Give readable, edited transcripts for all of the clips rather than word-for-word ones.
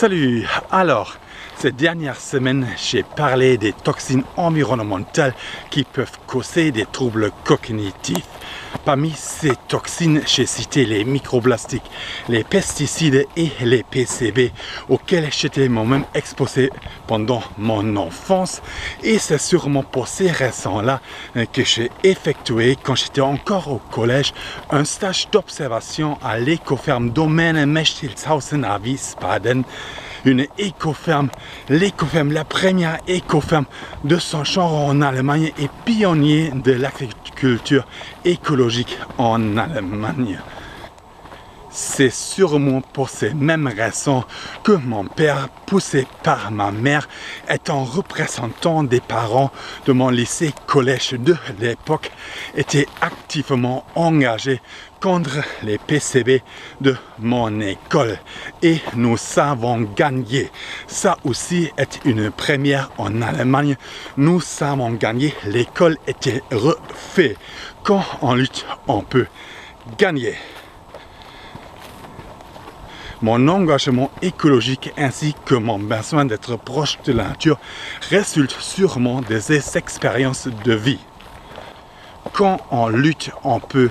Salut! Alors, ces dernières semaines, j'ai parlé des toxines environnementales qui peuvent causer des troubles cognitifs. Parmi ces toxines, j'ai cité les microplastiques, les pesticides et les PCB auxquels j'étais moi-même exposé pendant mon enfance. Et c'est sûrement pour ces raisons-là que j'ai effectué, quand j'étais encore au collège, un stage d'observation à l'écoferme Domaine Mechtilshausen à Wiesbaden. Une écoferme, la première écoferme de son genre en Allemagne et pionnier de l'agriculture écologique en Allemagne. C'est sûrement pour ces mêmes raisons que mon père, poussé par ma mère, étant représentant des parents de mon lycée-collège de l'époque, était activement engagé contre les PCB de mon école. Et nous avons gagné. Ça aussi est une première en Allemagne. Nous avons gagné. L'école était refaite. Quand on lutte, on peut gagner. Mon engagement écologique ainsi que mon besoin d'être proche de la nature résultent sûrement des expériences de vie. Quand on lutte, on peut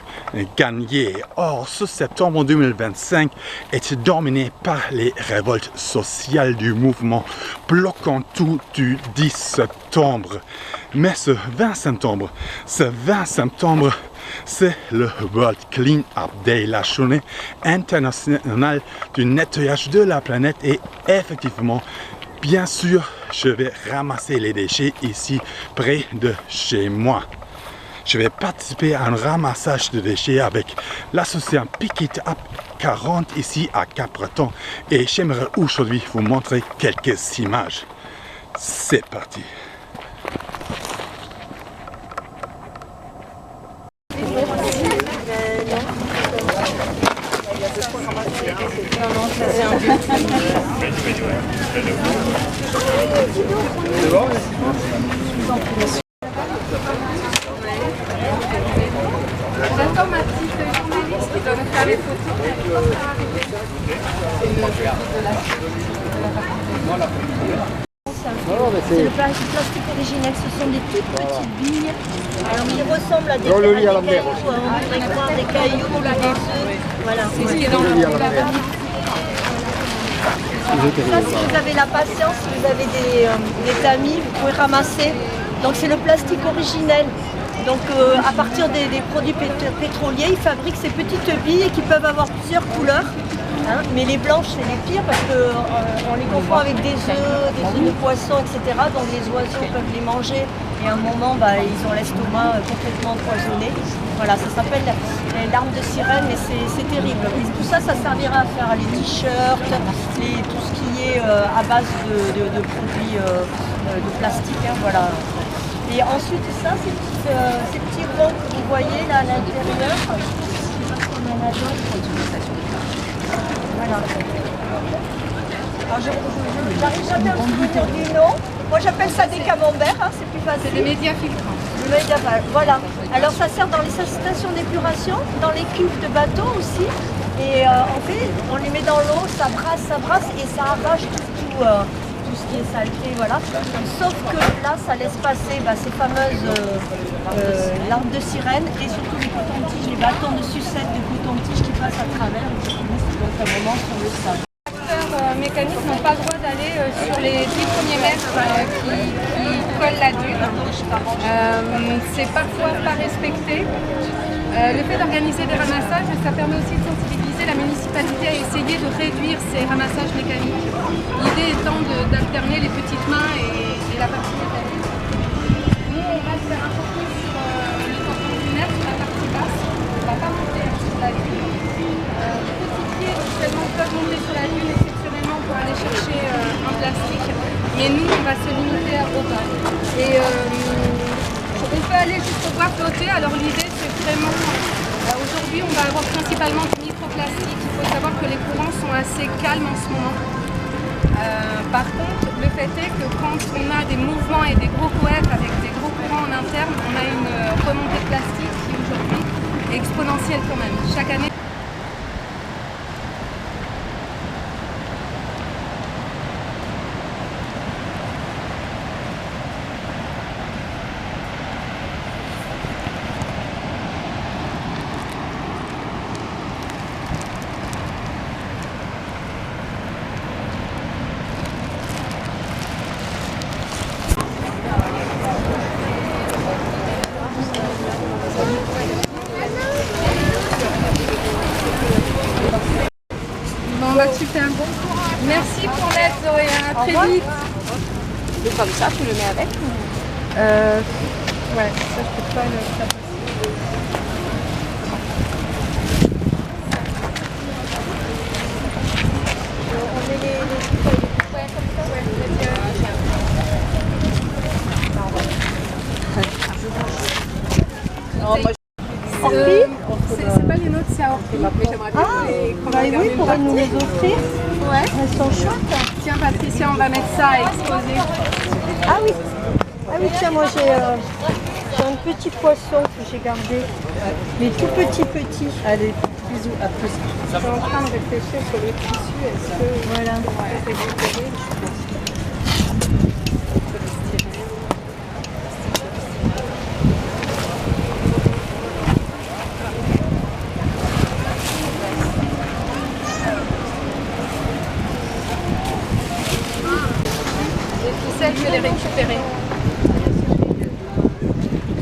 gagner. Or, ce septembre 2025 est dominé par les révoltes sociales du mouvement bloquant tout du 10 septembre. Mais ce 20 septembre, c'est le World Clean Up Day, la journée internationale du nettoyage de la planète. Et effectivement, bien sûr, je vais ramasser les déchets ici près de chez moi. Je vais participer à un ramassage de déchets avec l'association Pick It Up 40 ici à Cap-Breton. Et j'aimerais aujourd'hui vous montrer quelques images. C'est parti! J'attends ma petite journaliste qui doit me faire les photos. C'est le plastique originel, ce sont des toutes petites billes. Alors ils ressemblent à des cailloux, on pourrait croire des cailloux, des œufs. Voilà. C'est ce qui est dans le là-bas. Ça, si vous avez la patience, si vous avez des amis, vous pouvez ramasser. Donc c'est le plastique originel. Donc à partir des produits pétroliers, ils fabriquent ces petites billes qui peuvent avoir plusieurs couleurs. Hein, mais les blanches, c'est les pires parce qu'on les confond avec des œufs de poisson, etc. Donc les oiseaux peuvent les manger et à un moment, ils ont l'estomac complètement empoisonné. Voilà, ça s'appelle les larmes de sirène et c'est terrible. Et tout ça, ça servira à faire les t-shirts, tout ce qui est à base de produits de plastique. Hein, voilà. Et ensuite, ça, ces petits ronds que vous voyez là à l'intérieur, voilà. Alors j'arrive jamais à me souvenir du nom. Moi j'appelle ça des camemberts, hein, c'est plus facile. C'est des médias filtrants. Voilà. Alors ça sert dans les stations d'épuration, dans les cuves de bateaux aussi. Et en fait, on les met dans l'eau, ça brasse et ça arrache tout ce qui est saleté, voilà. Sauf que là, ça laisse passer ces fameuses larmes de sirène et surtout les cotons-tiges, les bâtons de sucette de coton-tige qui passent à travers. Donc à un moment sur le sable. Les acteurs mécaniques n'ont pas le droit d'aller sur les 10 premiers mètres qui collent la dune. C'est parfois pas respecté. Le fait d'organiser des ramassages, ça permet aussi de sensibiliser la municipalité à essayer de réduire ces ramassages mécaniques. L'idée étant d'alterner les petites mains et la partie mécanique. Nous, on va faire un focus sur le tampon lunaire, sur la partie basse. On ne va pas monter sur la dune. Les petits pieds éventuellement peuvent monter sur la dune exceptionnellement pour aller chercher un plastique. Mais nous, on va se limiter au bas. Et on peut aller jusqu'au bois flotté. Alors l'idée, c'est vraiment... aujourd'hui, on va avoir principalement du microplastique. Il faut savoir que les courants sont assez calmes en ce moment. Par contre, le fait est que quand on a des mouvements et des gros coefs avec des gros courants en interne, on a une remontée de plastique qui aujourd'hui est exponentielle quand même. Chaque année, bah, super. Merci pour l'aide, Zoé. À très vite. Donc comme ça, tu le mets avec. Ouais, ça je peux pas le faire. On met les feuilles. Ouais, comme ça. C'est pas les nôtres, c'est à Orpi. Ah, bah oui, pourrait nous les offrir. Ouais. Elles sont chouettes. Tiens Patricia, on va mettre ça à exposer. Ah oui. Ah oui, tiens, moi j'ai un petit poisson que j'ai gardé. Mais tout petit. Allez, bisous, à plus. Je suis en train de réfléchir sur le tissu. Est-ce que Voilà. on va récupérer, je pense. Les ficelles, je vais les récupérer.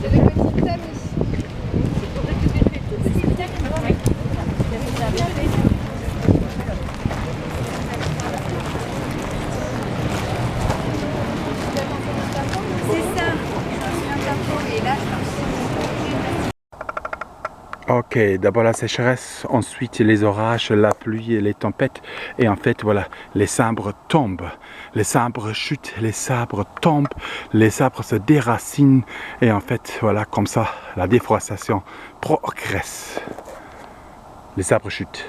C'est des petites tamis. C'est pour récupérer les toutes petites tamis. C'est ça. Et là, Ok, d'abord la sécheresse, ensuite les orages, la pluie et les tempêtes. Et en fait, voilà, les arbres tombent, les arbres chutent, les arbres tombent, les arbres se déracinent. Et en fait, voilà, comme ça, la déforestation progresse. Les arbres chutent.